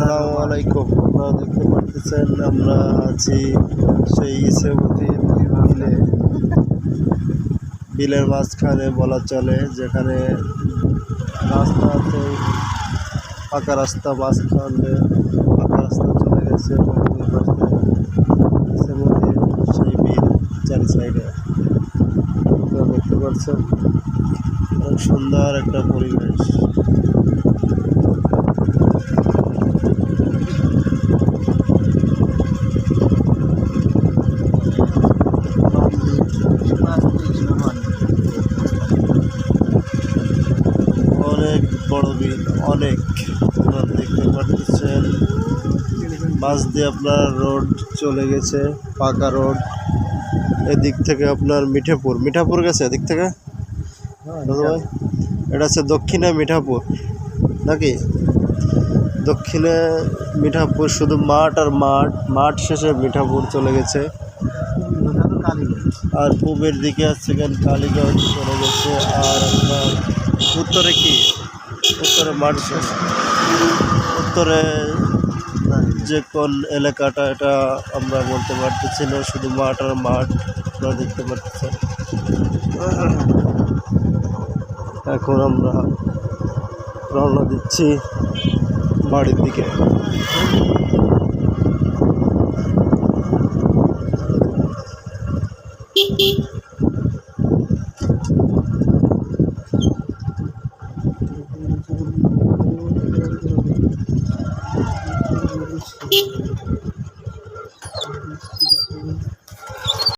আসসালামু আলাইকুম। আপনারা দেখতে পাচ্ছেন আমরা আছি সেই ইসেমতির বিলের মাঝখানে বলা চলে, যেখানে রাস্তা আছে, পাকা রাস্তা, মাঝখানে পাকা রাস্তা চলে গেছে এবং ওই পাশে ইসেমতির সেই বিল চারি সাইডে আপনারা দেখতে পাচ্ছেন। অনেক সুন্দর একটা পরিবেশ। অনেক বড় বিল, অনেক আপনারা দেখতে পাচ্ছেন। মাঝ দিয়ে আপনার রোড চলে গেছে, পাকা রোড। এদিক থেকে আপনার মিঠাপুর গেছে এদিক থেকে। দাদা ভাই, এটা হচ্ছে দক্ষিণে মিঠাপুর নাকি? দক্ষিণে মিঠাপুর, শুধু মাঠ আর মাঠ শেষে মিঠাপুর চলে গেছে। আর পূবের দিকে আছে কালীগঞ্জ চলে গেছে। আর আপনার উত্তরে কি, উত্তরে মাঠ শেষ। উত্তরে যে কোন এলাকাটা এটা আমরা বলতে পারতেছি না, শুধু মাঠ আর মাঠ আপনারা দেখতে পাচ্ছেন। এখন আমরা রওনা দিচ্ছি বাড়ির দিকে।